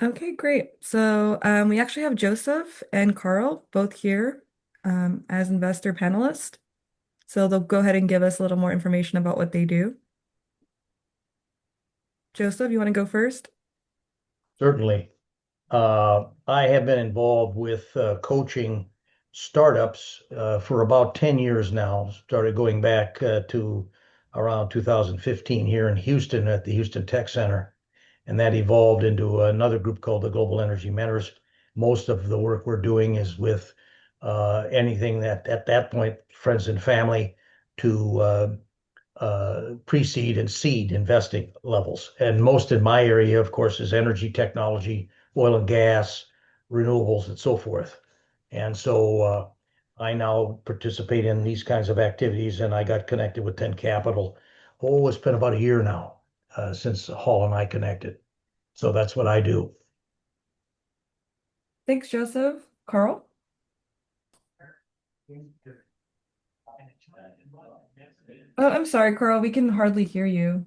Okay, great. So we actually have Joseph and Carl both here as investor panelists. So they'll go ahead and give us a little more information about what they do. Joseph, you want to go first? Certainly. I have been involved with coaching startups for about 10 years now. Started going back to around 2015 here in Houston at the Houston Tech Center. And that evolved into another group called the Global Energy Mentors. Most of the work we're doing is with anything that at that point, friends and family to pre-seed and seed investing levels. And most in my area, of course, is energy technology, oil and gas, renewables, and so forth. And so I now participate in these kinds of activities, and I got connected with 10 Capital. Oh, it's been about a year now since Hall and I connected. So that's what I do. Thanks, Joseph. Carl? Oh, I'm sorry, Carl. We can hardly hear you.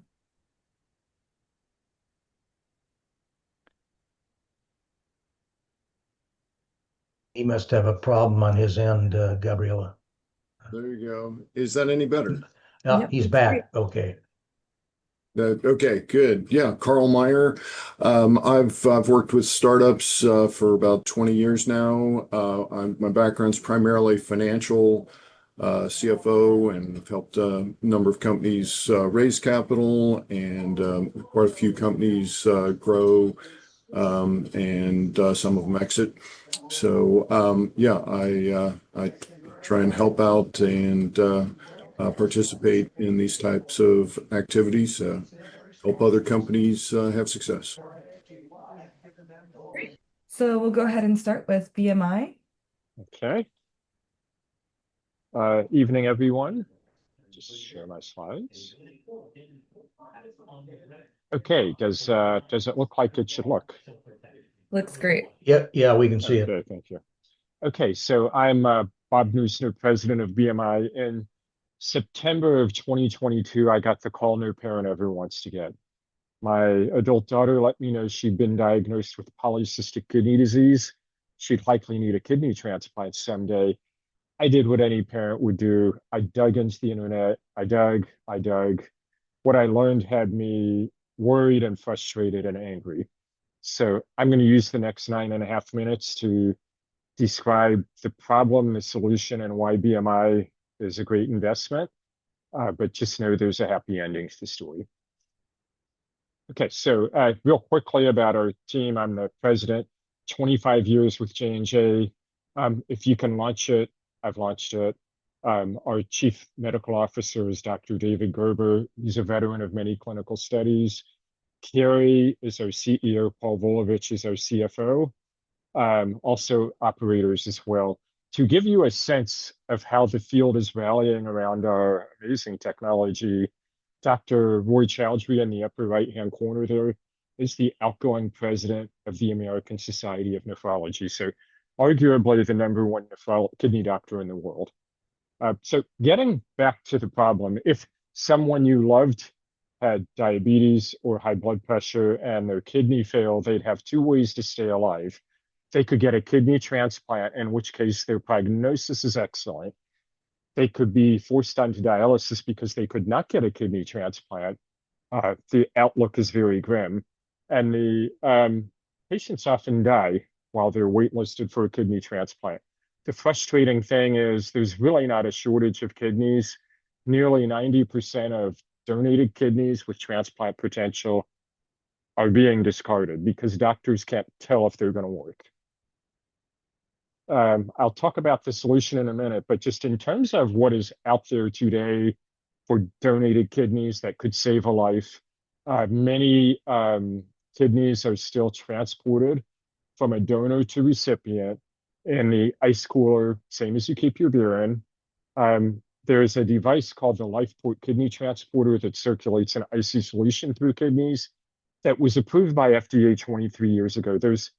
He must have a problem on his end, Gabriella. There you go. Is that any better? Yeah, Yep, he's that's great. back. Okay. Okay, good. Yeah, Carl Meyer. I've worked with startups for about 20 years now. My background's primarily financial, CFO, and I've helped a number of companies raise capital and quite a few companies grow and some of them exit. So yeah, I try and help out and participate in these types of activities, help other companies have success. Great. So we'll go ahead and start with BMI. Okay. Evening, everyone. Just share my slides. Okay, does it look like it should look? Looks great. Yeah, yeah, we can see it. Okay, thank you. Okay, so I'm Bob Neusner, president of BMI. In September of 2022, I got the call no parent ever wants to get. My adult daughter let me know she'd been diagnosed with polycystic kidney disease. She'd likely need a kidney transplant someday. I did what any parent would do. I dug into the internet. I dug. What I learned had me worried and frustrated and angry. So I'm going to use the next 9.5 minutes to describe the problem, the solution, and why BMI is a great investment. But just know there's a happy ending to the story. Okay, so real quickly about our team, I'm the president, 25 years with J&J. If you can launch it, I've launched it. Our chief medical officer is Dr. David Gerber. He's a veteran of many clinical studies. Carrie is our CEO, Paul Volovich is our CFO. Also operators as well. To give you a sense of how the field is rallying around our amazing technology, Dr. Roy Chowdhury in the upper right-hand corner there is the outgoing president of the American Society of Nephrology. So arguably the number one kidney doctor in the world. So getting back to the problem, if someone you loved had diabetes or high blood pressure and their kidney failed, they'd have two ways to stay alive. They could get a kidney transplant, in which case their prognosis is excellent. They could be forced onto dialysis because they could not get a kidney transplant. The outlook is very grim. And the patients often die while they're waitlisted for a kidney transplant. The frustrating thing is there's really not a shortage of kidneys. Nearly 90% of donated kidneys with transplant potential are being discarded because doctors can't tell if they're going to work. I'll talk about the solution in a minute, but just in terms of what is out there today for donated kidneys that could save a life, many kidneys are still transported from a donor to recipient in the ice cooler, same as you keep your beer in. There's a device called the LifePort kidney transporter that circulates an icy solution through kidneys that was approved by FDA 23 years ago. There's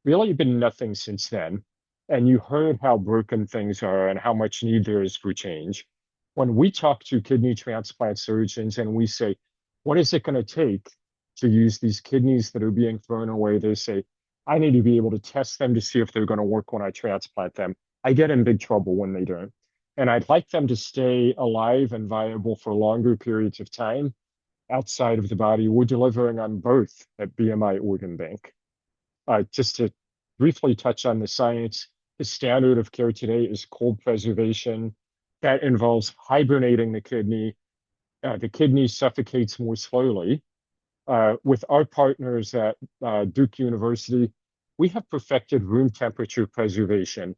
really been nothing since then. And you heard how broken things are and how much need there is for change. When we talk to kidney transplant surgeons and we say, what is it going to take to use these kidneys that are being thrown away? They say, I need to be able to test them to see if they're going to work when I transplant them. I get in big trouble when they don't. And I'd like them to stay alive and viable for longer periods of time outside of the body. We're delivering on both at BMI OrganBank. Just to briefly touch on the science, the standard of care today is cold preservation. That involves hibernating the kidney. The kidney suffocates more slowly. With our partners at Duke University, we have perfected room temperature preservation.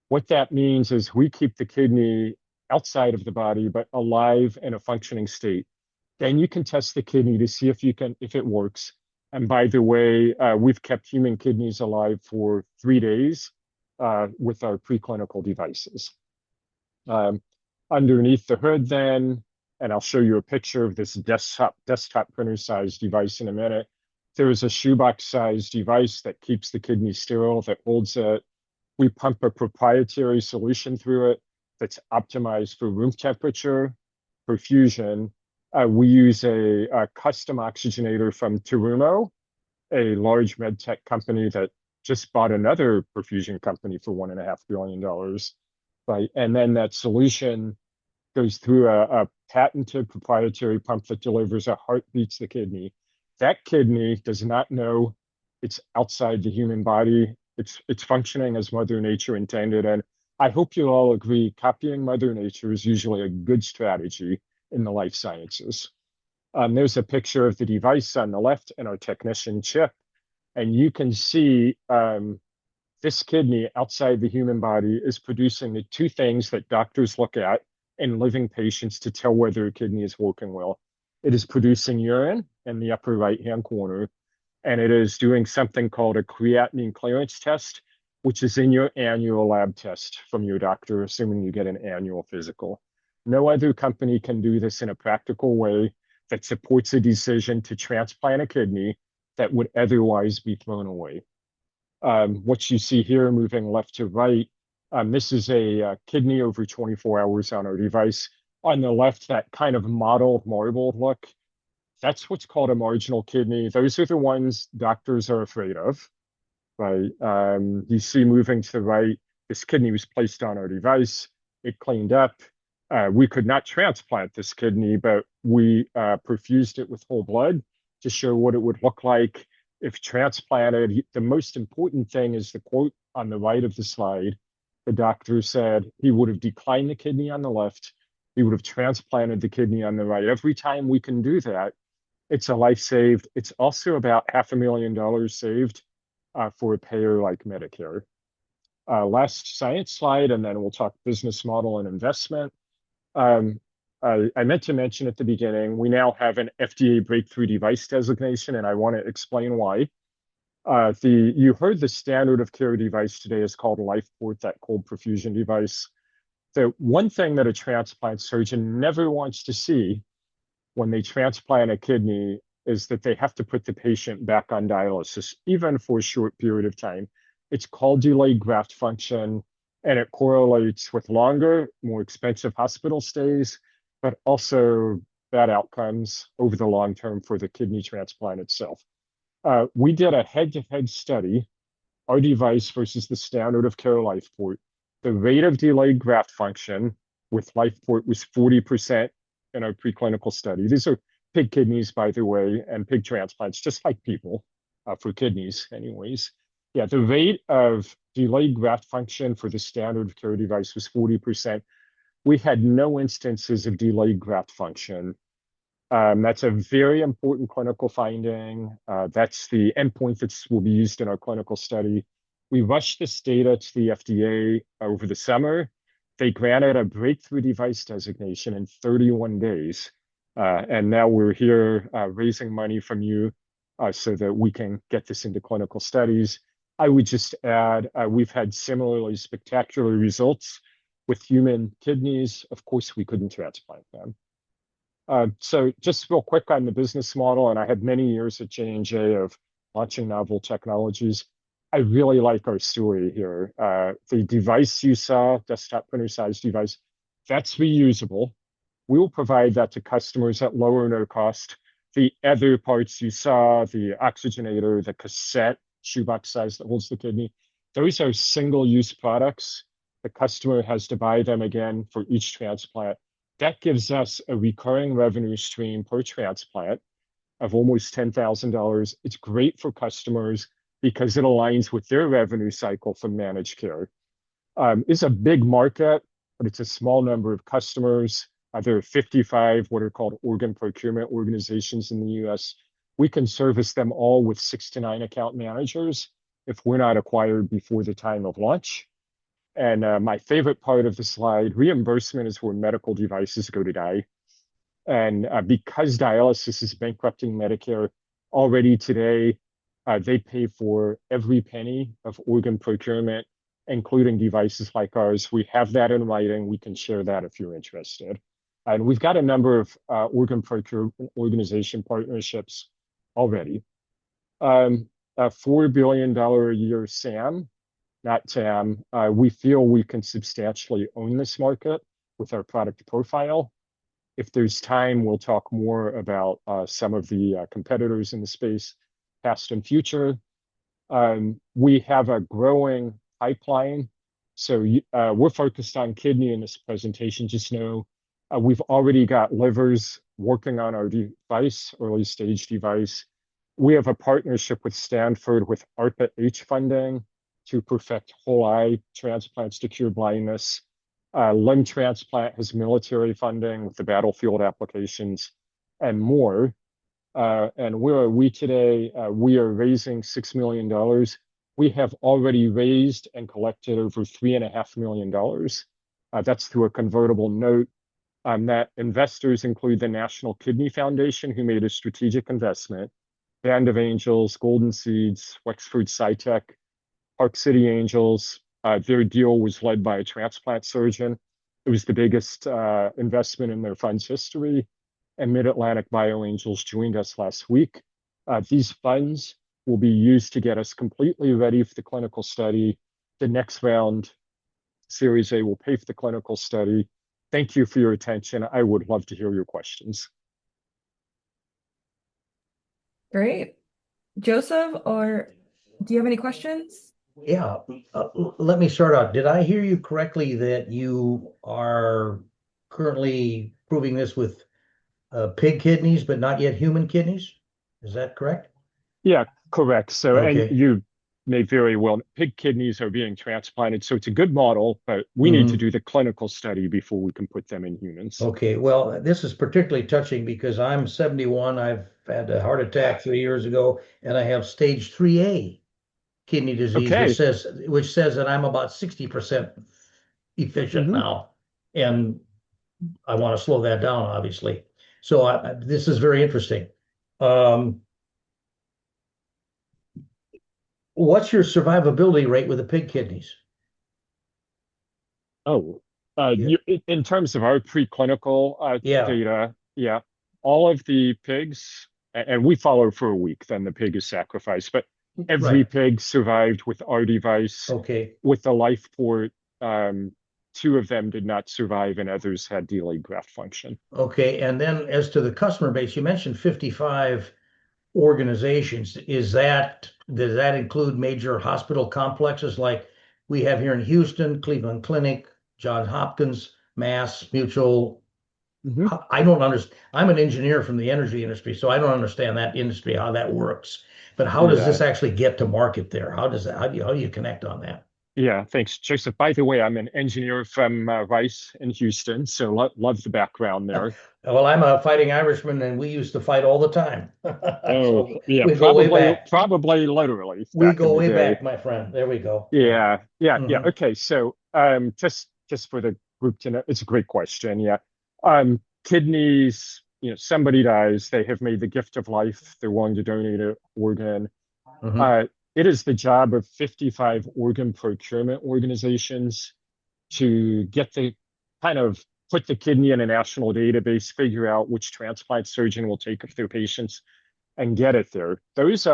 What that means is we keep the kidney outside of the body, but alive in a functioning state. Then you can test the kidney to see if it works. And by the way, we've kept human kidneys alive for 3 days with our preclinical devices. Underneath the hood then, and I'll show you a picture of this desktop printer size device in a minute. There is a shoebox size device that keeps the kidney sterile, that holds it. We pump a proprietary solution through it that's optimized for room temperature, perfusion. We use a custom oxygenator from Terumo, a large med tech company that just bought another perfusion company for $1.5 billion. Right? And then that solution goes through a patented proprietary pump that delivers a heartbeat to the kidney. That kidney does not know it's outside the human body. It's functioning as Mother Nature intended. And I hope you all agree, copying Mother Nature is usually a good strategy in the life sciences. There's a picture of the device on the left and our technician chip. And you can see this kidney outside the human body is producing the two things that doctors look at in living patients to tell whether a kidney is working well. It is producing urine in the upper right-hand corner, and it is doing something called a creatinine clearance test, which is in your annual lab test from your doctor, assuming you get an annual physical. No other company can do this in a practical way that supports a decision to transplant a kidney that would otherwise be thrown away. What you see here, moving left to right, this is a kidney over 24 hours on our device. On the left, that kind of mottled marble look, that's what's called a marginal kidney. Those are the ones doctors are afraid of, right? You see moving to the right, this kidney was placed on our device. It cleaned up. We could not transplant this kidney, but we perfused it with whole blood to show what it would look like if transplanted. The most important thing is the quote on the right of the slide. The doctor said he would have declined the kidney on the left. He would have transplanted the kidney on the right. Every time we can do that, it's a life saved. It's also about $500,000 saved for a payer like Medicare. Last science slide, and then we'll talk business model and investment. I meant to mention at the beginning, we now have an FDA breakthrough device designation, and I want to explain why. You heard the standard of care device today is called LifePort, that cold perfusion device. The one thing that a transplant surgeon never wants to see when they transplant a kidney is that they have to put the patient back on dialysis, even for a short period of time. It's called delayed graft function, and it correlates with longer, more expensive hospital stays, but also bad outcomes over the long term for the kidney transplant itself. We did a head-to-head study, our device versus the standard of care LifePort. The rate of delayed graft function with LifePort was 40% in our preclinical study. These are pig kidneys, by the way, and pig transplants, just like people, for kidneys anyways. Yeah, the rate of delayed graft function for the standard of care device was 40%. We had no instances of delayed graft function. That's a very important clinical finding. That's the endpoint that will be used in our clinical study. We rushed this data to the FDA over the summer. They granted a breakthrough device designation in 31 days. And now we're here raising money from you so that we can get this into clinical studies. I would just add, we've had similarly spectacular results with human kidneys. Of course, we couldn't transplant them. So just real quick on the business model, and I had many years at J&J of launching novel technologies. I really like our story here. The device you saw, desktop printer size device, that's reusable. We will provide that to customers at low or no cost. The other parts you saw, the oxygenator, the cassette, shoebox size that holds the kidney. Those are single-use products. The customer has to buy them again for each transplant. That gives us a recurring revenue stream per transplant of almost $10,000. It's great for customers because it aligns with their revenue cycle from managed care. It's a big market, but it's a small number of customers. There are 55 what are called organ procurement organizations in the US. We can service them all with 6 to 9 account managers if we're not acquired before the time of launch. And my favorite part of the slide, reimbursement is where medical devices go to die. And because dialysis is bankrupting Medicare already today, they pay for every penny of organ procurement, including devices like ours. We have that in writing. We can share that if you're interested. And we've got a number of organ procurement organization partnerships already. A $4 billion a year SAM, not TAM. We feel we can substantially own this market with our product profile. If there's time, we'll talk more about some of the competitors in the space, past and future. We have a growing pipeline. So we're focused on kidney in this presentation. Just know we've already got livers working on our device, early stage device. We have a partnership with Stanford with ARPA-H funding to perfect whole eye transplants to cure blindness. Limb transplant has military funding with the battlefield applications and more. And where are we today? We are raising $6 million. We have already raised and collected over $3.5 million. That's through a convertible note. That investors include the National Kidney Foundation, who made a strategic investment, Band of Angels, Golden Seeds, Wexford SciTech, Park City Angels. Their deal was led by a transplant surgeon. It was the biggest investment in their fund's history. And Mid-Atlantic BioAngels joined us last week. These funds will be used to get us completely ready for the clinical study. The next round, Series A, will pay for the clinical study. Thank you for your attention. I would love to hear your questions. Great. Joseph, or do you have any questions? Yeah, let me start out. Did I hear you correctly that you are currently proving this with pig kidneys, but not yet human kidneys? Is that correct? Yeah, correct. So, and Okay. you may very well, pig kidneys are being transplanted. So it's a good model, but we need to do the clinical study before we can put them in humans. Okay, well, this is particularly touching because I'm 71. I've had a heart attack 3 years ago, and I have stage 3A kidney disease, Okay. which says that I'm about 60% efficient now, and I want to slow that down, obviously. So this is very interesting. What's your survivability rate with the pig kidneys? Oh, Yeah. in terms of our preclinical Yeah, data, yeah, all of the pigs, and we follow for a week, then the pig is sacrificed, but every right. pig survived with our device. Okay. With the life port, 2 of them did not survive, and others had delayed graft function. Okay. And then as to the customer base, you mentioned 55 organizations. Does that include major hospital complexes like we have here in Houston, Cleveland Clinic, Johns Hopkins, Mass Mutual? I don't understand. I'm an engineer from the energy industry, so I don't understand that industry, how that works. But how does Yeah. this actually get to market there? How do you connect on that? Yeah, thanks, Joseph. By the way, I'm an engineer from Rice in Houston, so love the background there. Well, I'm a fighting Irishman, and we used to fight all the time. Oh, So yeah, we go way back. probably literally We back in go the way day. back, my friend. There we go. Yeah. Yeah. Hmm. Okay, so just for the group to know, it's a great question. Yeah, kidneys. Somebody dies, they have made the gift of life. They're willing to donate an organ. Hmm. Uh, it is the job of 55 organ procurement organizations to get the kind of put the kidney in a national database, figure out which transplant surgeon will take their patients and get it there. Those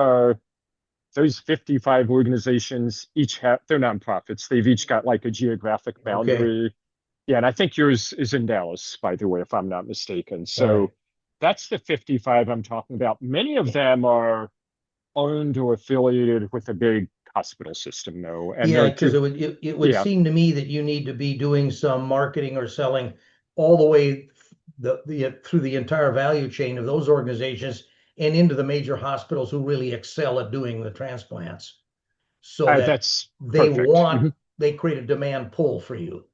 55 organizations each have, they're nonprofits. They've each got like a geographic Okay. boundary. Yeah, and I think yours is in Dallas, by the way, if I'm not mistaken. All right. So that's the 55 I'm talking about. Many of them are owned or affiliated with a big hospital system, though. And there Yeah, are because two, it would yeah, seem to me that you need to be doing some marketing or selling all the way through the entire value chain of those organizations and into the major hospitals who really excel at doing the transplants, so that that's they perfect. want they create a demand pull for you.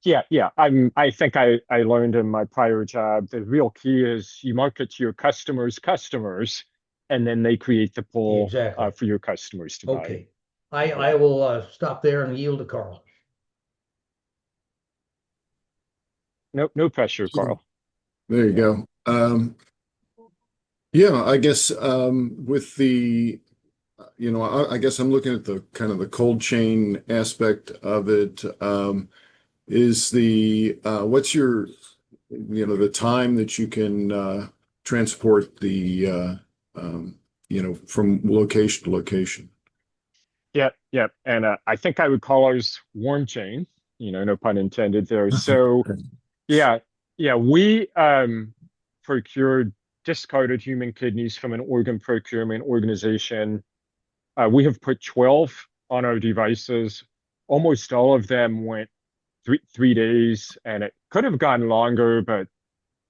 Yeah, yeah. I think I learned in my prior job the real key is you market to your customers, and then they create the pull Exactly. for your customers to buy. Okay. I Yeah. I will stop there and yield to Carl. No pressure, Carl. There you Yeah. go. Yeah, I guess with the, I guess I'm looking at the kind of the cold chain aspect of it. Is the what's your, the time that you can transport the, from location to location? Yeah, yeah. And I think I would call ours warm chain. No pun intended there. So yeah, yeah. We procured discarded human kidneys from an organ procurement organization. We have put 12 on our devices. Almost all of them went three days, and it could have gone longer, but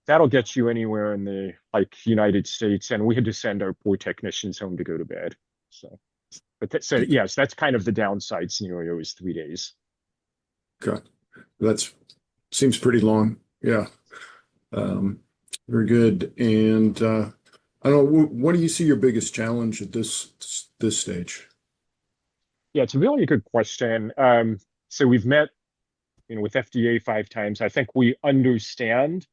that'll get you anywhere in the United States. And we had to send our poor technicians home to go to bed. So, so yes, that's kind of the downside scenario is 3 days. Okay, that's seems pretty long. Yeah. Um, Very good. And I don't know, what do you see your biggest challenge at this stage? Yeah, it's a really good question. So we've met, with FDA 5 times. I think we understand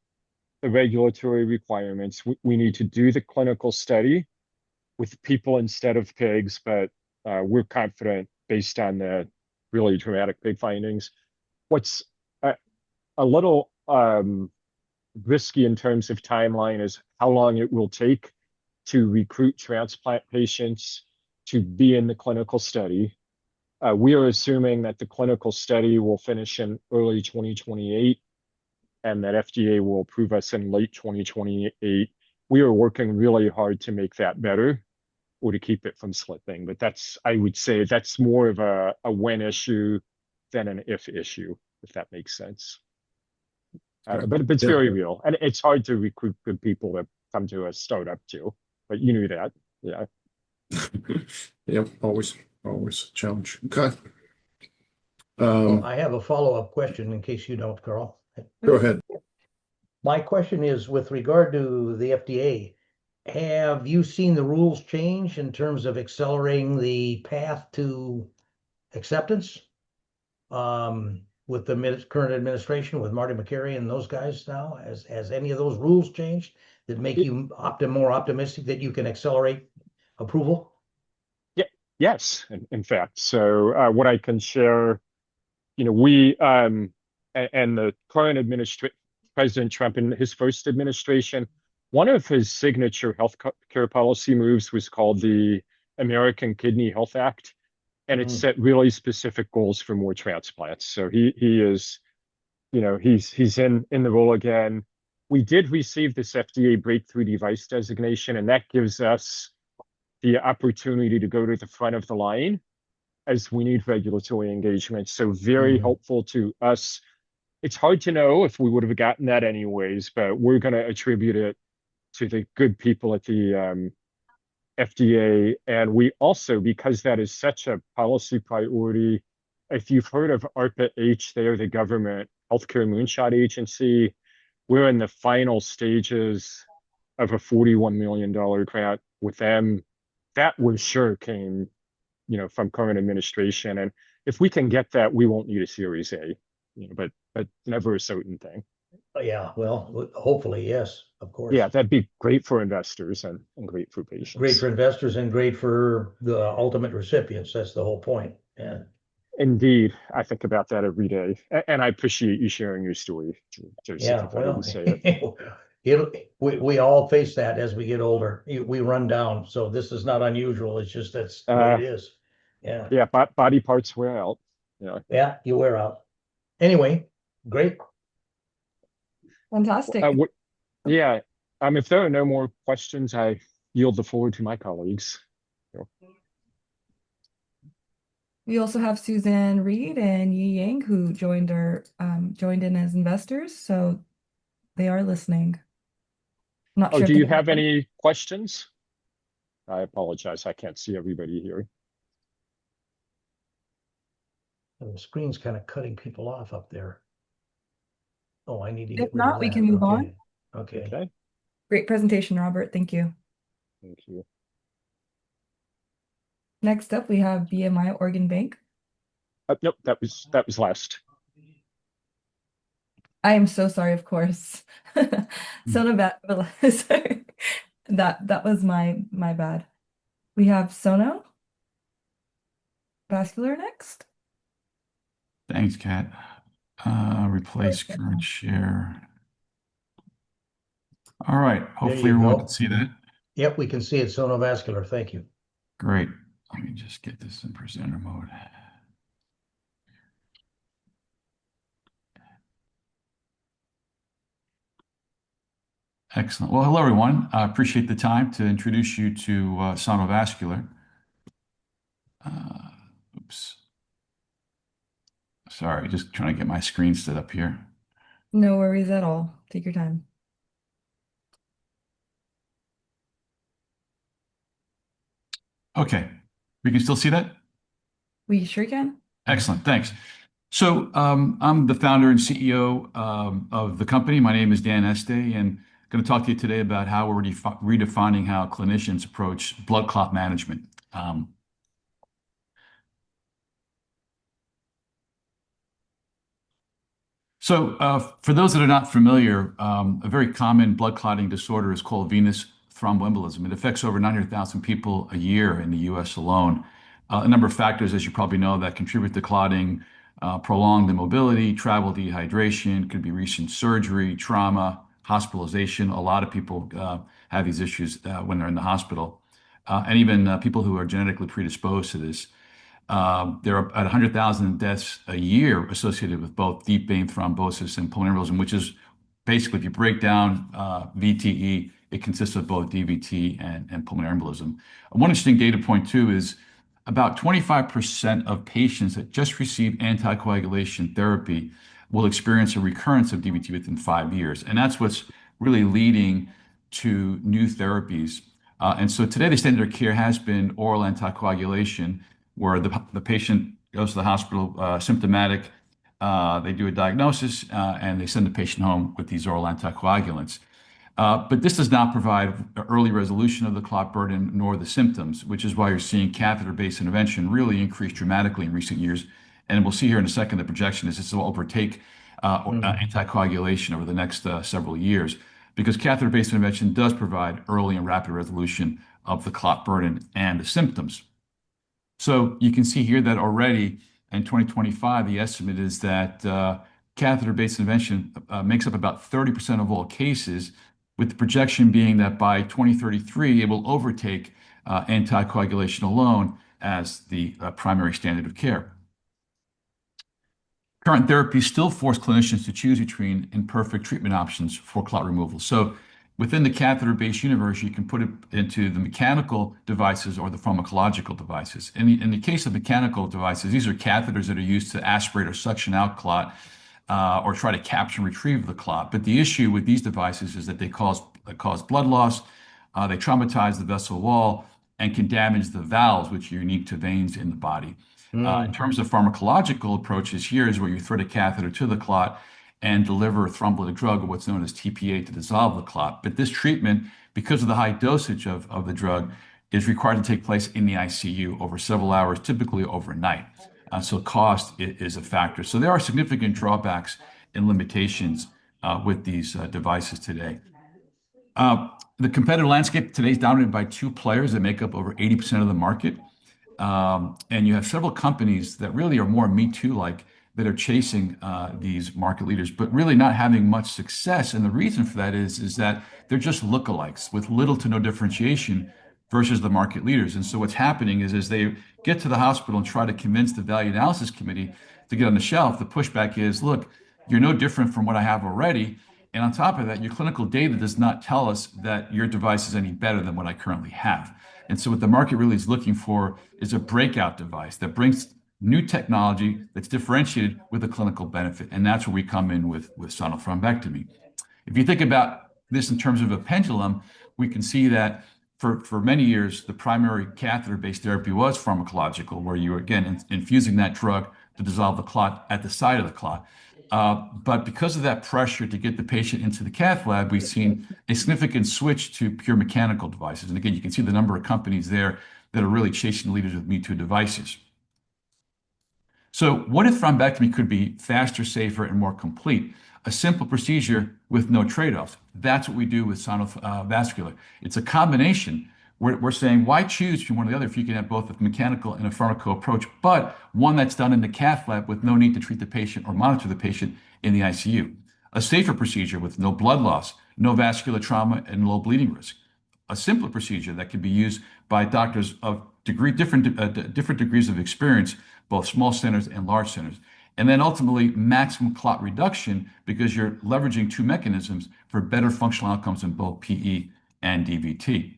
the regulatory requirements. We need to do the clinical study with people instead of pigs, but we're confident based on the really dramatic pig findings. What's a little risky in terms of timeline is how long it will take to recruit transplant patients to be in the clinical study. We are assuming that the clinical study will finish in early 2028 and that FDA will approve us in late 2028. We are working really hard to make that better or to keep it from slipping. But I would say that's more of a when issue than an if issue, if that makes sense. Okay. But it's Yeah. very real. And it's hard to recruit good people to come to a startup too. But you knew that. Yeah. Yep. Always a challenge. Okay. Well, Um, I have a follow-up question in case you don't, Carl. Go ahead. My question is with regard to the FDA, have you seen the rules change in terms of accelerating the path to acceptance? With the current administration, with Marty McCary and those guys now, has any of those rules changed that make you more optimistic that you can accelerate approval? Yeah, yes, in fact. So what I can share, we and the current administration, President Trump in his first administration, one of his signature health care policy moves was called the American Kidney Health Act, and it Mm, set really specific goals for more transplants. So he is, he's in the role again. We did receive this FDA breakthrough device designation, and that gives us the opportunity to go to the front of the line as we need regulatory engagement. So very mm. helpful to us. It's hard to know if we would have gotten that anyways, but we're going to attribute it to the good people at the FDA. And we also, because that is such a policy priority, if you've heard of ARPA-H, they are the government healthcare moonshot agency. We're in the final stages of a $41 million grant with them. That was sure came, from current administration. And if we can get that, we won't need a Series A, but never a certain thing. Yeah, well, hopefully, yes, of Yeah, course. that'd be great for investors and great for Great for patients. investors and great for the ultimate recipients. That's the whole point. Yeah. Indeed, I think about that every day, and I appreciate you sharing your story, Joseph, Yeah, if I well, didn't say it. we all face that as we get older. We run down, so this is not unusual. It's just that's the way it Uh, is. Yeah, yeah, body parts wear out. Yeah. yeah, you wear out. Anyway, great. Fantastic. Yeah. If there are no more questions, I yield the floor to my colleagues. So, We also have Suzanne Reed and Yi Yang who joined in as investors, so they are listening. I'm not oh, sure if do they you have have any questions? I apologize. I can't see everybody here. And the screen's kind of cutting people off up there. Oh, I need to If get rid of not, we that. can move on. Okay. Okay. Okay, Great presentation, Robert. Thank you. thank you. Next up, we have BMI OrganBank. Nope, that was last. I am so sorry, of course. Hmm. Sorry. That was my bad. We have SonoVascular next. Thanks, Kat. Replace current share. All right. There Hopefully you everyone can go. see that. Yep, we can see it. SonoVascular. Thank you. Great. Let me just get this in presenter mode. Excellent. Well, hello, everyone. I appreciate the time to introduce you to SonoVascular. Uh, oops. Sorry, just trying to get my screen set up here. No worries at all. Take your time. Okay. We can still see that? We sure can. Excellent. Thanks. So I'm the founder and CEO of the company. My name is Dan Este, and I'm going to talk to you today about how we're redefining how clinicians approach blood clot management. For those that are not familiar, a very common blood clotting disorder is called venous thromboembolism. It affects over 900,000 people a year in the US alone. A number of factors, as you probably know, that contribute to clotting, prolonged immobility, travel dehydration, could be recent surgery, trauma, hospitalization. A lot of people have these issues when they're in the hospital, and even people who are genetically predisposed to this. There are about 100,000 deaths a year associated with both deep vein thrombosis and pulmonary embolism, which is basically, if you break down VTE, it consists of both DVT and pulmonary embolism. One interesting data point, too, is about 25% of patients that just receive anticoagulation therapy will experience a recurrence of DVT within 5 years. And that's what's really leading to new therapies. And so today, the standard of care has been oral anticoagulation, where the patient goes to the hospital symptomatic, they do a diagnosis, and they send the patient home with these oral anticoagulants. But this does not provide early resolution of the clot burden nor the symptoms, which is why you're seeing catheter-based intervention really increase dramatically in recent years. And we'll see here in a second, the projection is this will overtake anticoagulation over the next several years, because catheter-based intervention does provide early and rapid resolution of the clot burden and the symptoms. So you can see here that already in 2025, the estimate is that catheter-based intervention makes up about 30% of all cases, with the projection being that by 2033, it will overtake anticoagulation alone as the primary standard of care. Current therapies still force clinicians to choose between imperfect treatment options for clot removal. So within the catheter-based universe, you can put it into the mechanical devices or the pharmacological devices. In the case of mechanical devices, these are catheters that are used to aspirate or suction out clot or try to capture and retrieve the clot. But the issue with these devices is that they cause blood loss, they traumatize the vessel wall, and can damage the valves, which are unique to veins in the body. In terms of pharmacological approaches, here is where you thread a catheter to the clot and deliver a thrombolytic drug, or what's known as TPA, to dissolve the clot. But this treatment, because of the high dosage of the drug, is required to take place in the ICU over several hours, typically overnight. So cost is a factor. So there are significant drawbacks and limitations with these devices today. The competitive landscape today is dominated by two players that make up over 80% of the market. And you have several companies that really are more Me Too-like that are chasing these market leaders, but really not having much success. And the reason for that is that they're just lookalikes with little to no differentiation versus the market leaders. And so what's happening is as they get to the hospital and try to convince the value analysis committee to get on the shelf, the pushback is, look, you're no different from what I have already. And on top of that, your clinical data does not tell us that your device is any better than what I currently have. And so what the market really is looking for is a breakout device that brings new technology that's differentiated with a clinical benefit. And that's where we come in with sonothrombectomy. If you think about this in terms of a pendulum, we can see that for many years, the primary catheter-based therapy was pharmacological, where you were, again, infusing that drug to dissolve the clot at the site of the clot. But because of that pressure to get the patient into the cath lab, we've seen a significant switch to pure mechanical devices. And again, you can see the number of companies there that are really chasing the leaders with Me Too devices. So what if thrombectomy could be faster, safer, and more complete? A simple procedure with no trade-offs. That's what we do with SonoVascular. It's a combination. We're saying, why choose between one or the other if you can have both a mechanical and a pharmaco approach, but one that's done in the cath lab with no need to treat the patient or monitor the patient in the ICU. A safer procedure with no blood loss, no vascular trauma, and low bleeding risk. A simpler procedure that can be used by doctors of different degrees of experience, both small centers and large centers. And then ultimately maximum clot reduction because you're leveraging two mechanisms for better functional outcomes in both PE and DVT.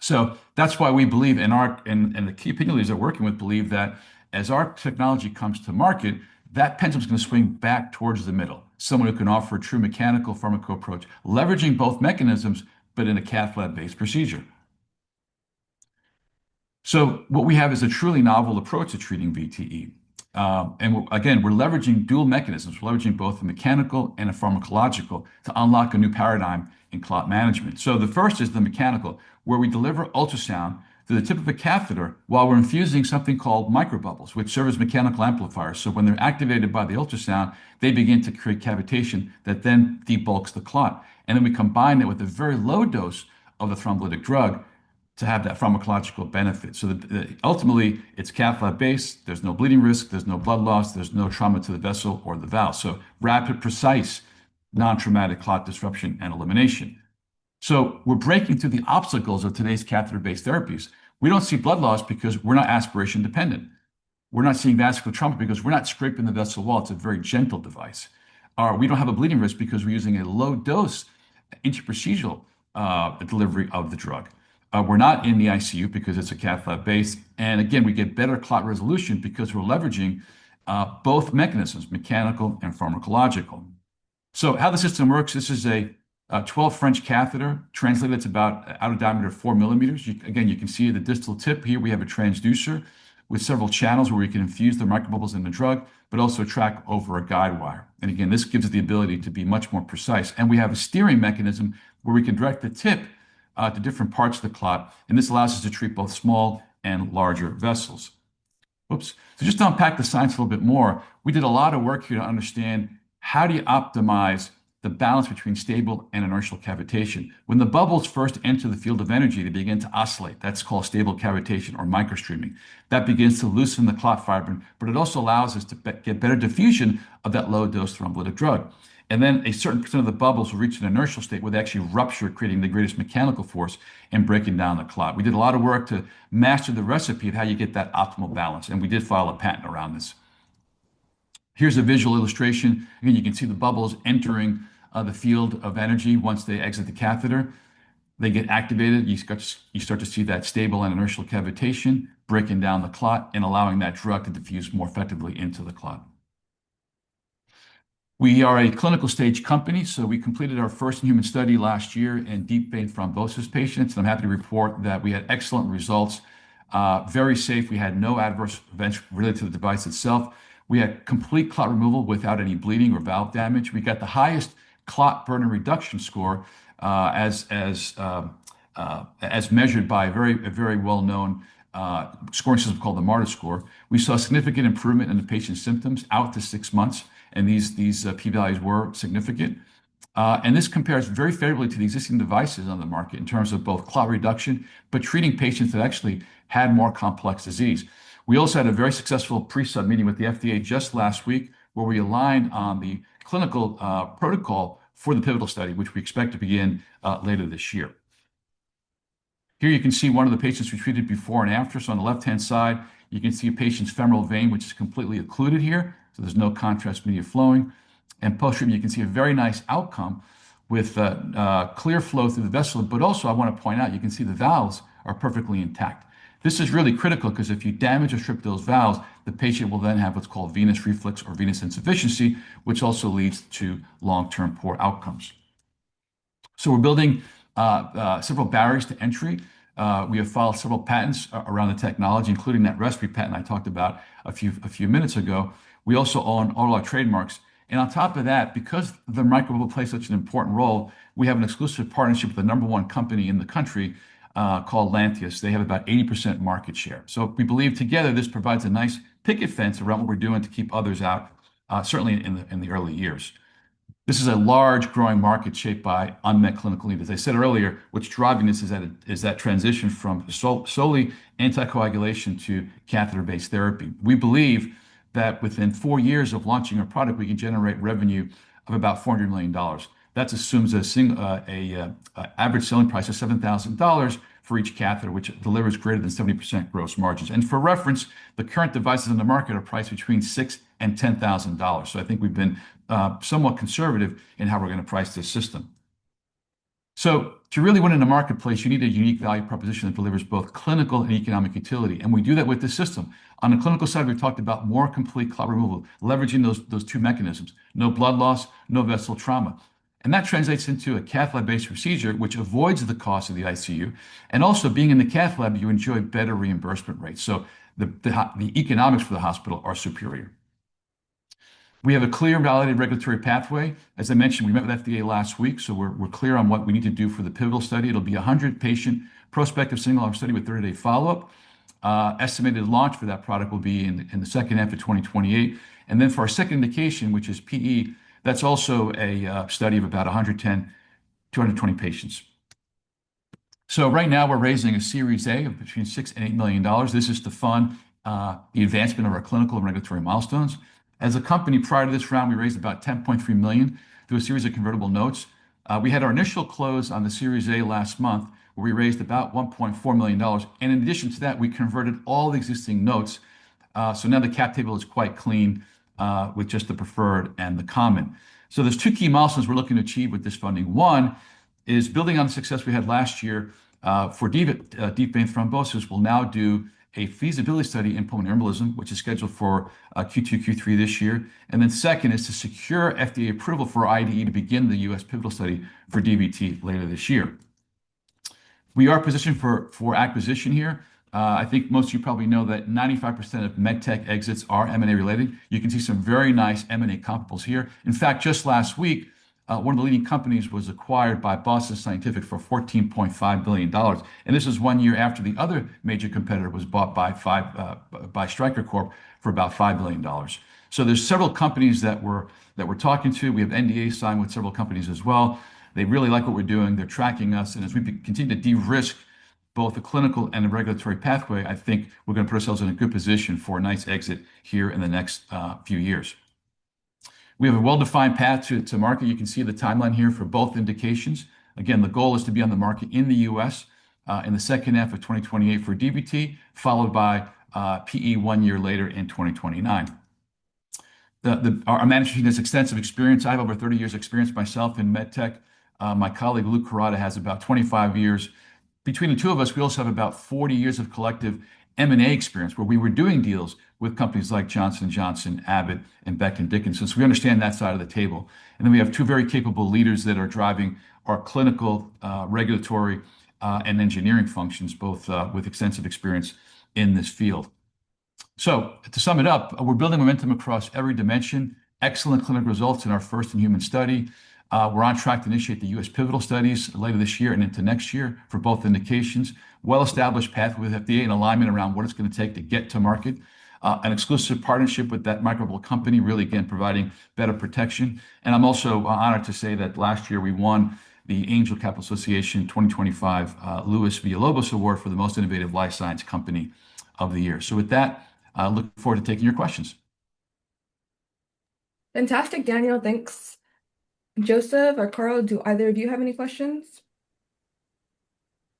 So that's why we believe and the key opinion leaders are working with believe that as our technology comes to market, that pendulum is going to swing back towards the middle. Someone who can offer a true mechanical pharmaco approach, leveraging both mechanisms, but in a cath lab-based procedure. So what we have is a truly novel approach to treating VTE. Again, we're leveraging dual mechanisms. We're leveraging both a mechanical and a pharmacological to unlock a new paradigm in clot management. So the first is the mechanical, where we deliver ultrasound to the tip of a catheter while we're infusing something called microbubbles, which serve as mechanical amplifiers. So when they're activated by the ultrasound, they begin to create cavitation that then debulks the clot. And then we combine it with a very low dose of the thrombolytic drug to have that pharmacological benefit. So ultimately, it's cath lab based. There's no bleeding risk. There's no blood loss. There's no trauma to the vessel or the valve. So rapid, precise, non-traumatic clot disruption and elimination. So we're breaking through the obstacles of today's catheter-based therapies. We don't see blood loss because we're not aspiration dependent. We're not seeing vascular trauma because we're not scraping the vessel wall. It's a very gentle device. We don't have a bleeding risk because we're using a low dose intraprocedural delivery of the drug. We're not in the ICU because it's a cath lab based. And again, we get better clot resolution because we're leveraging both mechanisms, mechanical and pharmacological. So how the system works, this is a 12 French catheter. Translated, it's about outer diameter of 4 millimeters. Again, you can see the distal tip here. We have a transducer with several channels where we can infuse the microbubbles in the drug, but also track over a guide wire. And again, this gives us the ability to be much more precise. And we have a steering mechanism where we can direct the tip to different parts of the clot. And this allows us to treat both small and larger vessels. Oops. So just to unpack the science a little bit more, we did a lot of work here to understand how do you optimize the balance between stable and inertial cavitation. When the bubbles first enter the field of energy, they begin to oscillate. That's called stable cavitation or microstreaming. That begins to loosen the clot fibrin, but it also allows us to get better diffusion of that low dose thrombolytic drug. And then a certain percent of the bubbles will reach an inertial state where they actually rupture, creating the greatest mechanical force and breaking down the clot. We did a lot of work to master the recipe of how you get that optimal balance, and we did file a patent around this. Here's a visual illustration. Again, you can see the bubbles entering the field of energy once they exit the catheter. They get activated. You start to see that stable and inertial cavitation, breaking down the clot and allowing that drug to diffuse more effectively into the clot. We are a clinical stage company, so we completed our first human study last year in deep vein thrombosis patients. And I'm happy to report that we had excellent results, very safe. We had no adverse events related to the device itself. We had complete clot removal without any bleeding or valve damage. We got the highest clot burden reduction score as measured by a very well-known scoring system called the MARTA score. We saw significant improvement in the patient's symptoms out to 6 months, and these p-values were significant. And this compares very favorably to the existing devices on the market in terms of both clot reduction, but treating patients that actually had more complex disease. We also had a very successful pre-sub meeting with the FDA just last week, where we aligned on the clinical protocol for the pivotal study, which we expect to begin later this year. Here you can see one of the patients we treated before and after. So on the left-hand side, you can see a patient's femoral vein, which is completely occluded here. So there's no contrast media flowing. And post-treatment, you can see a very nice outcome with clear flow through the vessel. But also, I want to point out, you can see the valves are perfectly intact. This is really critical because if you damage or strip those valves, the patient will then have what's called venous reflux or venous insufficiency, which also leads to long-term poor outcomes. So we're building several barriers to entry. We have filed several patents around the technology, including that respiratory patent I talked about a few minutes ago. We also own all our trademarks. And on top of that, because the microbubble plays such an important role, we have an exclusive partnership with the #1 company in the country called Lantheus. They have about 80% market share. So we believe together this provides a nice picket fence around what we're doing to keep others out, certainly in the early years. This is a large growing market shaped by unmet clinical need. As I said earlier, what's driving this is that transition from solely anticoagulation to catheter-based therapy. We believe that within 4 years of launching our product, we can generate revenue of about $400 million. That assumes a average selling price of $7,000 for each catheter, which delivers greater than 70% gross margins. And for reference, the current devices in the market are priced between $6,000 and $10,000. So I think we've been somewhat conservative in how we're going to price this system. So to really win in the marketplace, you need a unique value proposition that delivers both clinical and economic utility. And we do that with this system. On the clinical side, we've talked about more complete clot removal, leveraging those two mechanisms, no blood loss, no vessel trauma. And that translates into a cath lab-based procedure, which avoids the cost of the ICU. And also being in the cath lab, you enjoy better reimbursement rates. So the economics for the hospital are superior. We have a clear validated regulatory pathway. As I mentioned, we met with FDA last week, so we're clear on what we need to do for the pivotal study. It'll be a 100-patient prospective single-arm study with 30-day follow-up. Estimated launch for that product will be in the second half of 2028. And then for our second indication, which is PE, that's also a study of about 110, 220 patients. So right now we're raising a Series A of between $6 and $8 million. This is to fund the advancement of our clinical and regulatory milestones. As a company, prior to this round, we raised about $10.3 million through a series of convertible notes. We had our initial close on the Series A last month, where we raised about $1.4 million. And in addition to that, we converted all the existing notes. So now the cap table is quite clean with just the preferred and the common. So there's two key milestones we're looking to achieve with this funding. One is building on the success we had last year for deep vein thrombosis. We'll now do a feasibility study in pulmonary embolism, which is scheduled for Q2, Q3 this year. And then second is to secure FDA approval for IDE to begin the US pivotal study for DVT later this year. We are positioned for acquisition here. I think most of you probably know that 95% of medtech exits are M&A related. You can see some very nice M&A comparables here. In fact, just last week, one of the leading companies was acquired by Boston Scientific for $14.5 billion. And this is 1 year after the other major competitor was bought by Stryker Corp for about $5 billion. So there's several companies that we're talking to. We have NDAs signed with several companies as well. They really like what we're doing. They're tracking us. And as we continue to de-risk both the clinical and the regulatory pathway, I think we're going to put ourselves in a good position for a nice exit here in the next few years. We have a well-defined path to market. You can see the timeline here for both indications. Again, the goal is to be on the market in the US in the second half of 2028 for DVT, followed by PE 1 year later in 2029. Our management team has extensive experience. I have over 30 years experience myself in medtech. My colleague Luke Carrata has about 25 years. Between the two of us, we also have about 40 years of collective M&A experience where we were doing deals with companies like Johnson & Johnson, Abbott, and Becton Dickinson. So we understand that side of the table. And then we have two very capable leaders that are driving our clinical, regulatory, and engineering functions, both with extensive experience in this field. So to sum it up, we're building momentum across every dimension, excellent clinical results in our first in-human study. We're on track to initiate the US pivotal studies later this year and into next year for both indications. Well-established pathway with FDA and alignment around what it's going to take to get to market. An exclusive partnership with that microbubble company, really, again, providing better protection. And I'm also honored to say that last year we won the Angel Capital Association 2025 Luis Villalobos Award for the most innovative life science company of the year. So with that, I look forward to taking your questions. Fantastic, Daniel. Thanks. Joseph or Carl, do either of you have any questions?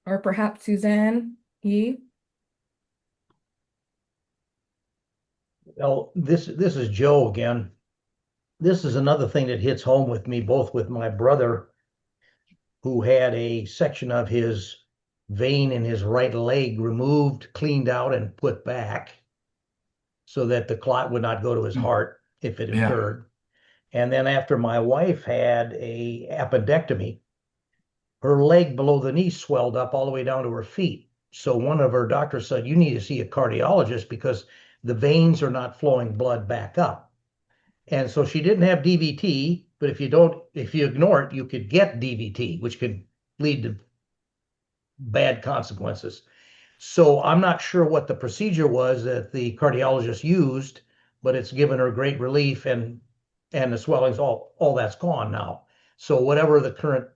Or perhaps Suzanne, Yi? Well, this is Joe again. This is another thing that hits home with me, both with my brother who had a section of his vein in his right leg removed, cleaned out, and put back so that the clot would not go to his heart if it Yeah. occurred. And then after my wife had a appendectomy, her leg below the knee swelled up all the way down to her feet. So one of her doctors said, you need to see a cardiologist because the veins are not flowing blood back up. And so she didn't have DVT, but if you ignore it, you could get DVT, which could lead to bad consequences. So I'm not sure what the procedure was that the cardiologist used, but it's given her great relief, and the swelling's all that's gone now. So whatever the current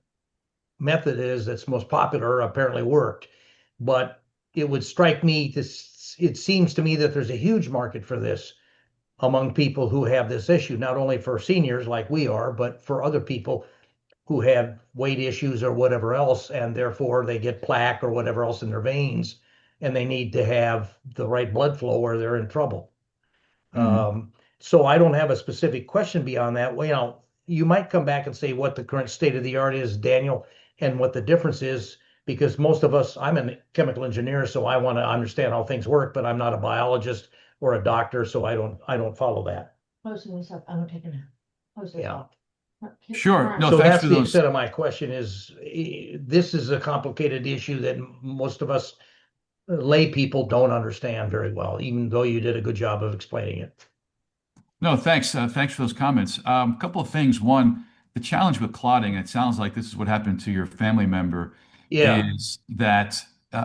method is that's most popular apparently worked. But it would strike me it seems to me that there's a huge market for this among people who have this issue, not only for seniors like we are, but for other people who have weight issues or whatever else, and therefore they get plaque or whatever else in their veins, and they need to have the right blood flow or they're in trouble. So I don't have a specific question beyond that. Well, you might come back and say what the current state of the art is, Daniel, and what the difference is, because most of us, I'm a chemical engineer, so I want to understand how things work, but I'm not a biologist or a doctor, so I don't follow that. Posting this up, I'm gonna take a nap. Post this Yeah. up. Sure. No, So thanks that's for the those. extent of my question is, this is a complicated issue that most of us lay people don't understand very well, even though you did a good job of explaining it. No, thanks. Thanks for those comments. A couple of things. One, the challenge with clotting, it sounds like this is what happened to your family member, Yeah. is that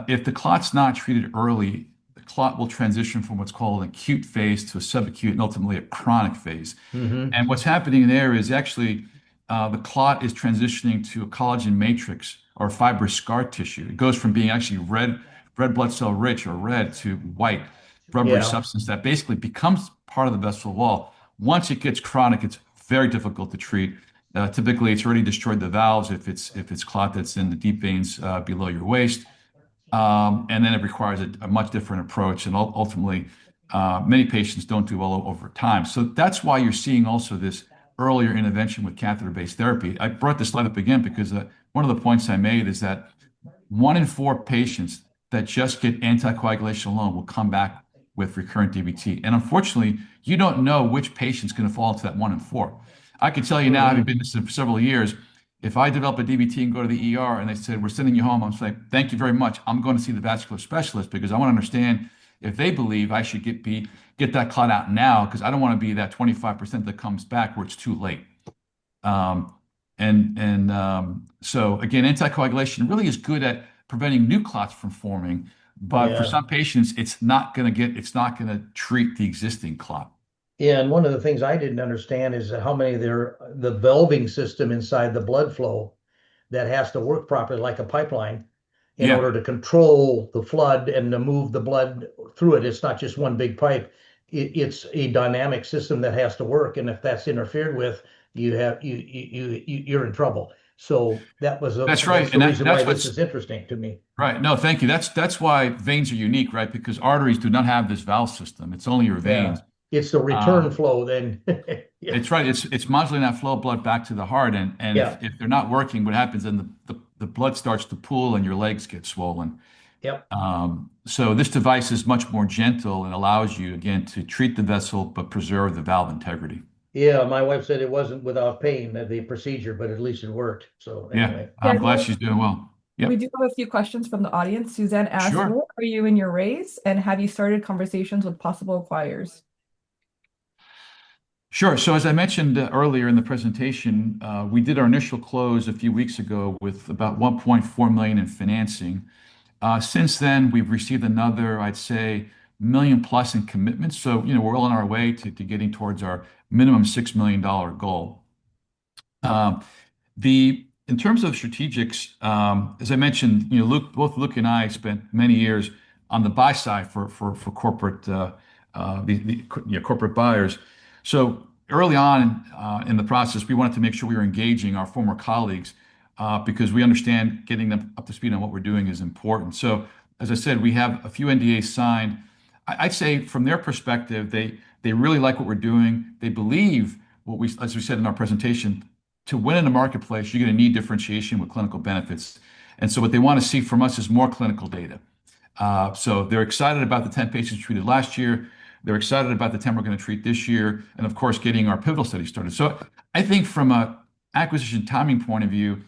if the clot's not treated early, the clot will transition from what's called an acute phase to a subacute and ultimately a chronic phase. Mm-hmm. And what's happening there is actually the clot is transitioning to a collagen matrix or fibrous scar tissue. It goes from being actually red blood cell rich or red to white rubbery Yeah. substance that basically becomes part of the vessel wall. Once it gets chronic, it's very difficult to treat. Typically, it's already destroyed the valves if it's clot that's in the deep veins below your waist. And then it requires a much different approach. And ultimately, many patients don't do well over time. So that's why you're seeing also this earlier intervention with catheter-based therapy. I brought this slide up again because one of the points I made is that 1 in 4 patients that just get anticoagulation alone will come back with recurrent DVT. And unfortunately, you don't know which patient's going to fall into that 1 in 4. I can tell you now, having been in this for several years, if I develop a DVT and go to the ER and they said, we're sending you home, I'm saying, thank you very much. I'm going to see the vascular specialist because I want to understand if they believe I should get that clot out now, because I don't want to be that 25% that comes back where it's too late. So again, anticoagulation really is good at preventing new clots from forming, but for Yeah. some patients, it's not going to treat the existing clot. Yeah, and one of the things I didn't understand is how many the valving system inside the blood flow that has to work properly like a pipeline in Yeah, order to control the flood and to move the blood through it. It's not just one big pipe. It's a dynamic system that has to work, and if that's interfered with, you're in trouble. So that's that's right, the and reason why that's this what's is interesting to me. right. No, thank you. That's why veins are unique, right? Because arteries do not have this valve system. It's only your Yeah, veins. it's the return Um, flow then. Yeah, It's right. It's modulating that flow of blood back to the heart, and yeah, if they're not working, what happens then the blood starts to pool and your legs get swollen. yep. So this device is much more gentle and allows you again to treat the vessel but preserve the valve integrity. Yeah, my wife said it wasn't without pain, the procedure, but at least it worked. So Yeah, anyway, I'm glad Daniel, she's doing well. we Yep, do have a few questions from the audience. Suzanne asked, sure. where are you in your raise, and have you started conversations with possible acquirers? Sure. So as I mentioned earlier in the presentation, we did our initial close a few weeks ago with about 1.4 million in financing. Since then, we've received another, I'd say, million plus in commitments. So, we're well on our way to getting towards our minimum $6 million goal. Um, in terms of strategics, as I mentioned, both Luke and I spent many years on the buy side for corporate corporate buyers. So early on in the process, we wanted to make sure we were engaging our former colleagues because we understand getting them up to speed on what we're doing is important. So as I said, we have a few NDAs signed. I'd say from their perspective, they really like what we're doing. They believe as we said in our presentation, to win in the marketplace, you're going to need differentiation with clinical benefits. And so what they want to see from us is more clinical data. So they're excited about the 10 patients treated last year. They're excited about the 10 we're going to treat this year, and of course, getting our pivotal study started. So I think from a acquisition timing point of view,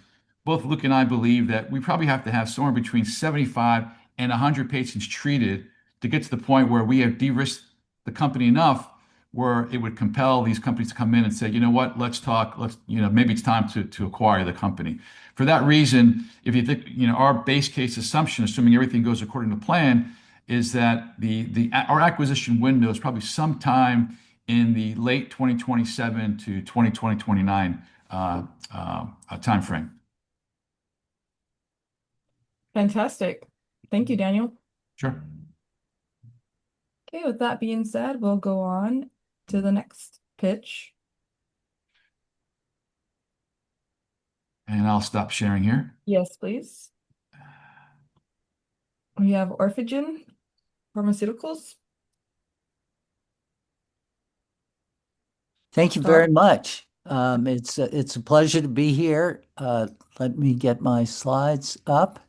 both Luke and I believe that we probably have to have somewhere between 75 and 100 patients treated to get to the point where we have de-risked the company enough where it would compel these companies to come in and say, you know what, let's talk, maybe it's time to acquire the company. For that reason, if you think, our base case assumption, assuming everything goes according to plan, is that our acquisition window is probably sometime in the late 2027 to 2029 timeframe. Fantastic. Thank you, Daniel. Sure. Okay, with that being said, we'll go on to the next pitch. And I'll stop sharing here. Yes, please. We have Orphagen Pharmaceuticals. Thank you very much. It's a pleasure to be here. Let me get my slides up.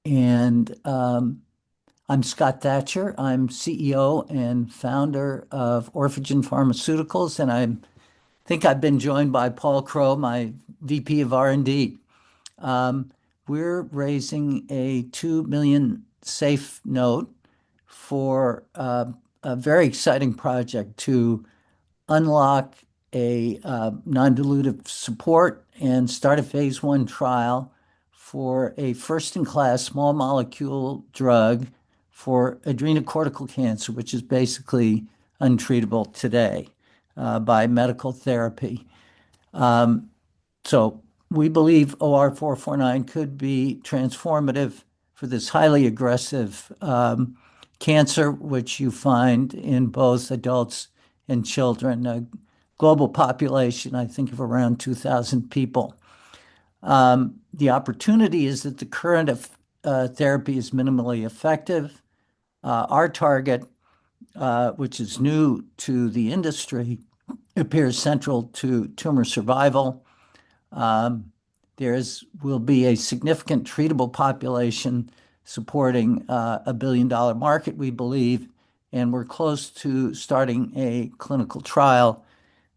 And I'm Scott Thatcher. I'm CEO and founder of Orphagen Pharmaceuticals, and I think I've been joined by Paul Crow, my VP of R&D. We're raising a $2 million safe note for a very exciting project to unlock a non-dilutive support and start a phase 1 trial for a first-in-class small molecule drug for adrenocortical cancer, which is basically untreatable today by medical therapy. So we believe OR449 could be transformative for this highly aggressive cancer, which you find in both adults and children, a global population, I think, of around 2,000 people. The opportunity is that the current therapy is minimally effective. Our target, which is new to the industry, appears central to tumor survival. Will be a significant treatable population supporting a billion-dollar market, we believe, and we're close to starting a clinical trial.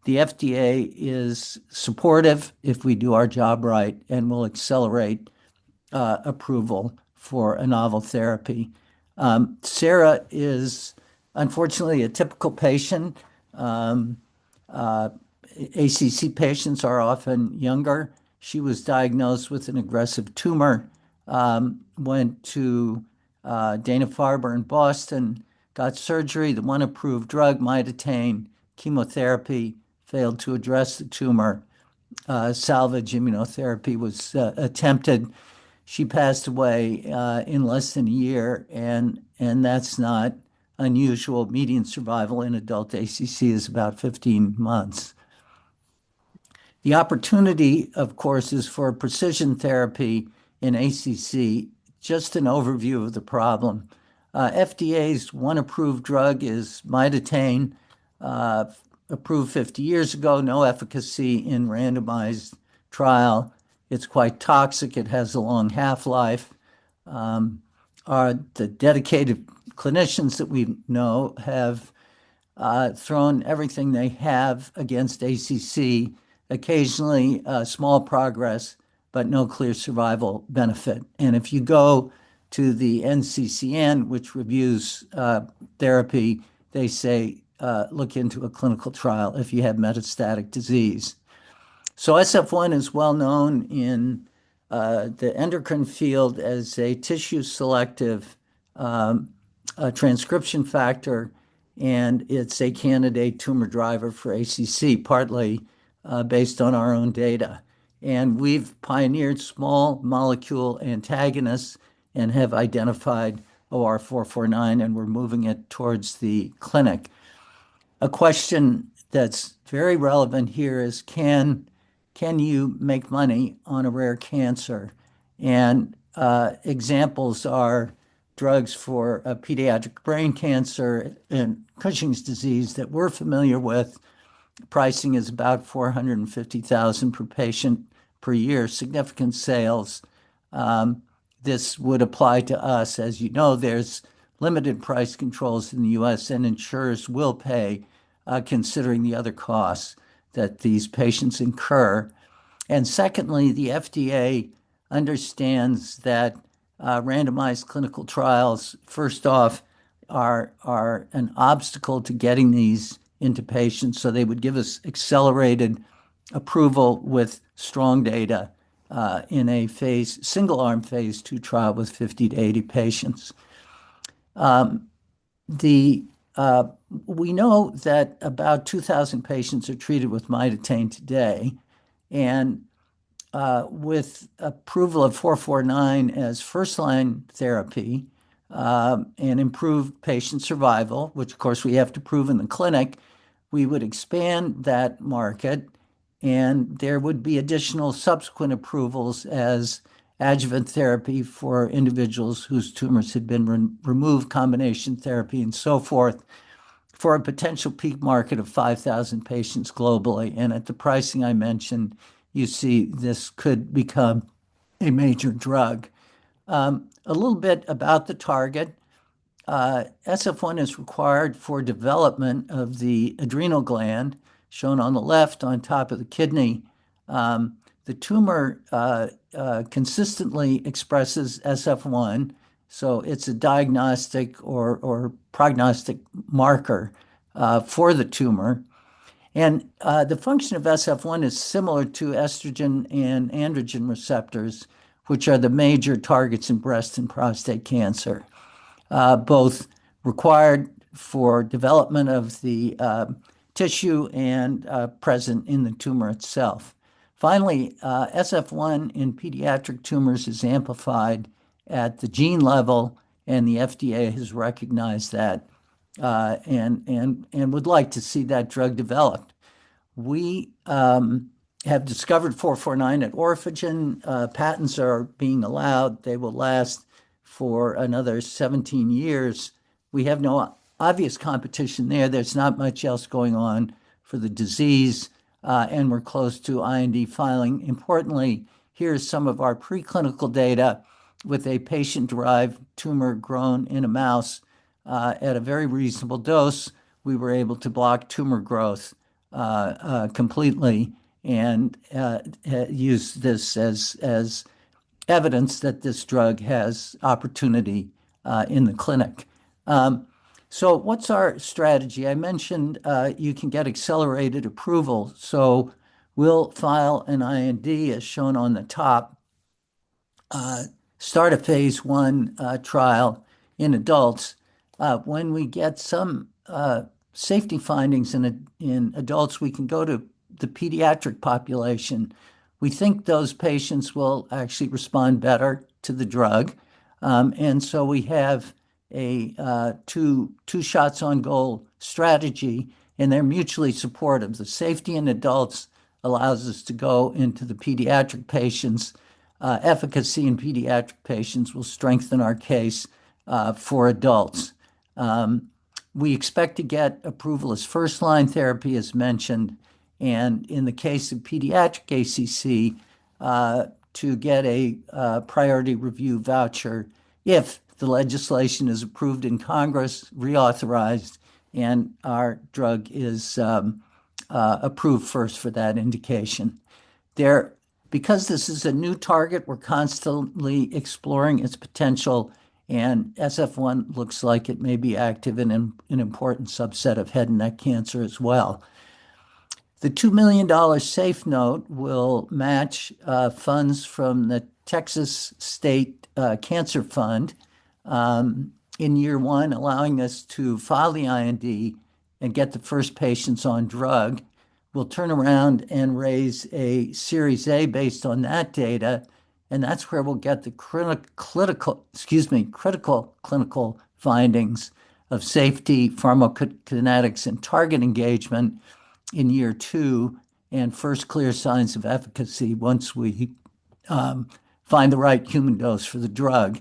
The FDA is supportive if we do our job right and will accelerate approval for a novel therapy. Sarah is unfortunately a typical patient. ACC patients are often younger. She was diagnosed with an aggressive tumor, went to Dana-Farber in Boston, got surgery. The one approved drug, mitotane, chemotherapy, failed to address the tumor. Salvage immunotherapy was attempted. She passed away in less than a year, and that's not unusual. Median survival in adult ACC is about 15 months. The opportunity, of course, is for precision therapy in ACC. Just an overview of the problem. FDA's one approved drug is mitotane, approved 50 years ago, no efficacy in randomized trial. It's quite toxic. It has a long half-life. The dedicated clinicians that we know have thrown everything they have against ACC, occasionally small progress, but no clear survival benefit. And if you go to the NCCN, which reviews therapy, they say look into a clinical trial if you have metastatic disease. So SF1 is well known in the endocrine field as a tissue selective transcription factor, and it's a candidate tumor driver for ACC, partly based on our own data. And we've pioneered small molecule antagonists and have identified OR449, and we're moving it towards the clinic. A question that's very relevant here is, can you make money on a rare cancer? And examples are drugs for pediatric brain cancer and Cushing's disease that we're familiar with. Pricing is about $450,000 per patient per year, significant sales. This would apply to us. As you know, there's limited price controls in the US, and insurers will pay considering the other costs that these patients incur. And secondly, the FDA understands that randomized clinical trials, first off, are an obstacle to getting these into patients. So they would give us accelerated approval with strong data in a single arm phase 2 trial with 50 to 80 patients. We know that about 2,000 patients are treated with mitotane today, and with approval of 449 as first-line therapy and improved patient survival, which of course we have to prove in the clinic, we would expand that market, and there would be additional subsequent approvals as adjuvant therapy for individuals whose tumors had been removed, combination therapy, and so forth, for a potential peak market of 5,000 patients globally. And at the pricing I mentioned, you see this could become a major drug. A little bit about the target. SF1 is required for development of the adrenal gland, shown on the left on top of the kidney. The tumor consistently expresses SF1, so it's a diagnostic or prognostic marker for the tumor. And the function of SF1 is similar to estrogen and androgen receptors, which are the major targets in breast and prostate cancer, both required for development of the tissue and present in the tumor itself. Finally, SF1 in pediatric tumors is amplified at the gene level, and the FDA has recognized that and would like to see that drug developed. We have discovered 449 at Orphagen. Patents are being allowed. They will last for another 17 years. We have no obvious competition there. There's not much else going on for the disease, and we're close to IND filing. Importantly, here's some of our preclinical data with a patient-derived tumor grown in a mouse. At a very reasonable dose, we were able to block tumor growth completely and use this as evidence that this drug has opportunity in the clinic. So what's our strategy? I mentioned you can get accelerated approval. So we'll file an IND as shown on the top, start a phase 1 trial in adults. When we get some safety findings in adults, we can go to the pediatric population. We think those patients will actually respond better to the drug. And so we have a two shots on goal strategy, and they're mutually supportive. The safety in adults allows us to go into the pediatric patients. Efficacy in pediatric patients will strengthen our case for adults. We expect to get approval as first-line therapy, as mentioned, and in the case of pediatric ACC, to get a priority review voucher if the legislation is approved in Congress, reauthorized, and our drug is approved first for that indication. Because this is a new target, we're constantly exploring its potential, and SF1 looks like it may be active in an important subset of head and neck cancer as well. The $2 million safe note will match funds from the Texas State Cancer Fund in year 1, allowing us to file the IND and get the first patients on drug. We'll turn around and raise a Series A based on that data, and that's where we'll get the critical clinical findings of safety, pharmacokinetics, and target engagement in year 2, and first clear signs of efficacy once we find the right human dose for the drug.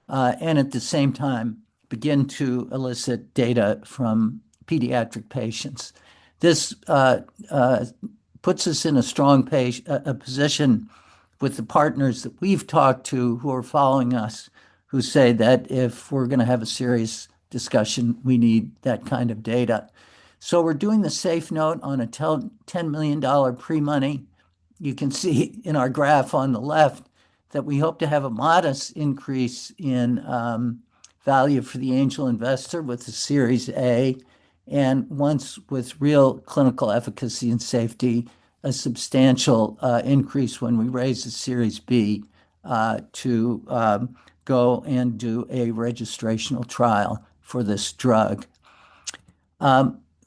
and at the same time begin to elicit data from pediatric patients. This puts us in a strong position with the partners that we've talked to who are following us, who say that if we're going to have a serious discussion, we need that kind of data. So we're doing the safe note on a $10 million pre-money. You can see in our graph on the left that we hope to have a modest increase in value for the angel investor with the Series A, and once with real clinical efficacy and safety, a substantial increase when we raise the Series B to go and do a registrational trial for this drug.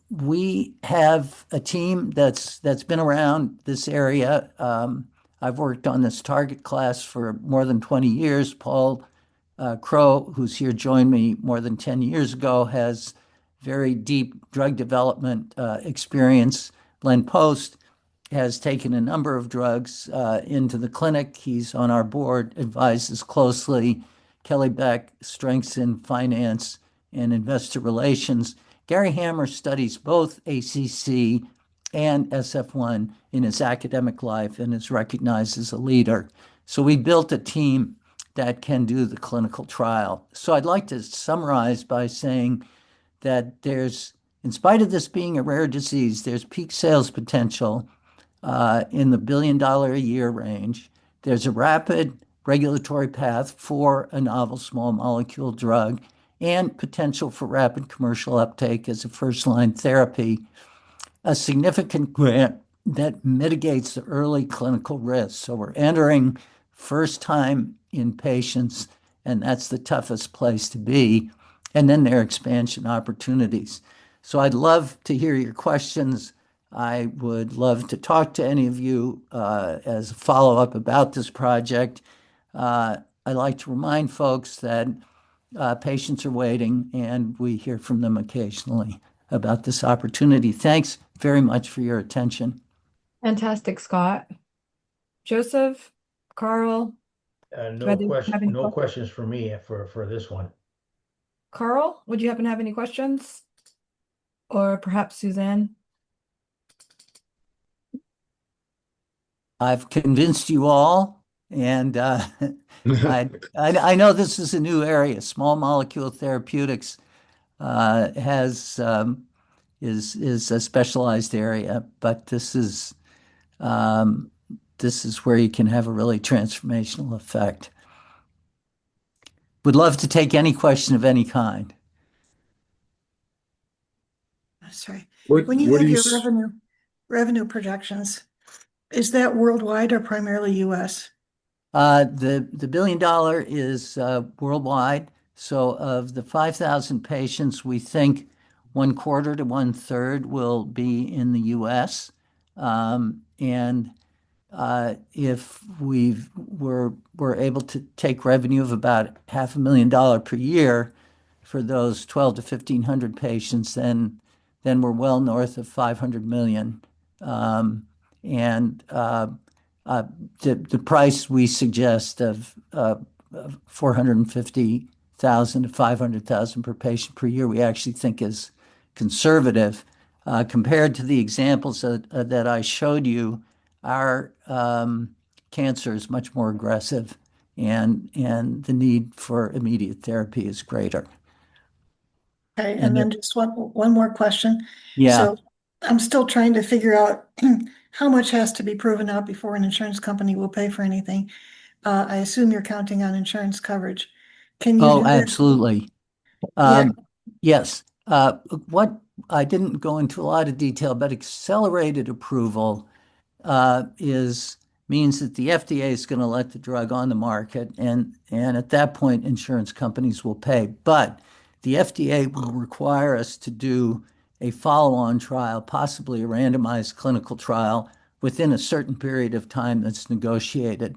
We have a team that's been around this area. I've worked on this target class for more than 20 years. Paul Crow, who's here, joined me more than 10 years ago, has very deep drug development experience. Len Post has taken a number of drugs into the clinic. He's on our board, advises closely. Kelly Beck, strengths in finance and investor relations. Gary Hammer studies both ACC and SF1 in his academic life and is recognized as a leader. So we built a team that can do the clinical trial. So I'd like to summarize by saying that there's, in spite of this being a rare disease, there's peak sales potential in the $1 billion a year range. There's a rapid regulatory path for a novel small molecule drug and potential for rapid commercial uptake as a first-line therapy. A significant grant that mitigates the early clinical risks. So we're entering first time in patients, and that's the toughest place to be. And then there are expansion opportunities. So I'd love to hear your questions. I would love to talk to any of you as a follow-up about this project. I'd like to remind folks that patients are waiting, and we hear from them occasionally about this opportunity. Thanks very much for your attention. Fantastic, Scott. Joseph, Carl, do No either of you question, have any no questions? questions for me for this one. Carl, would you happen to have any questions? Or perhaps Suzanne? I've convinced you all, and I know this is a new area. Small molecule therapeutics is a specialized area, but this is where you can have a really transformational effect. Would love to take any question of any kind. Sorry. What When you what do have you your revenue projections, is that worldwide or primarily US? The $1 billion is worldwide. So of the 5,000 patients, we think 1/4 to 1/3 will be in the US. And if we're able to take revenue of about $500,000 per year for those 1,200 to 1,500 patients, then we're well north of 500 million. And the price we suggest of 450,000 to 500,000 per patient per year, we actually think is conservative compared to the examples that I showed you. Our cancer is much more aggressive, and the need for immediate therapy is greater. Okay, And and then just one more question. yeah. So I'm still trying to figure out how much has to be proven out before an insurance company will pay for anything. I assume you're counting on insurance coverage. Can you Oh, do that? absolutely. Yeah, Yes. What I didn't go into a lot of detail, but accelerated approval means that the FDA is going to let the drug on the market, and at that point, insurance companies will pay. But the FDA will require us to do a follow-on trial, possibly a randomized clinical trial, within a certain period of time that's negotiated.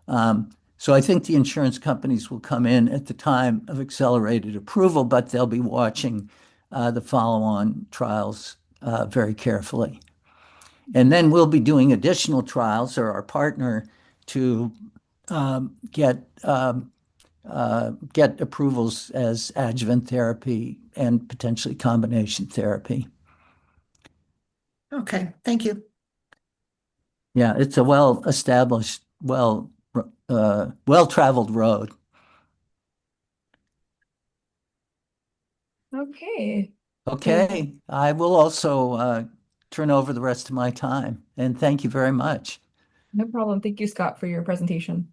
So I think the insurance companies will come in at the time of accelerated approval, but they'll be watching the follow-on trials very carefully. And then we'll be doing additional trials, or our partner, to get get approvals as adjuvant therapy and potentially combination therapy. Okay, thank you. Yeah, it's a well-established, well-traveled road. Okay. Okay, I will also turn over the rest of my time. And thank you very much. No problem. Thank you, Scott, for your presentation.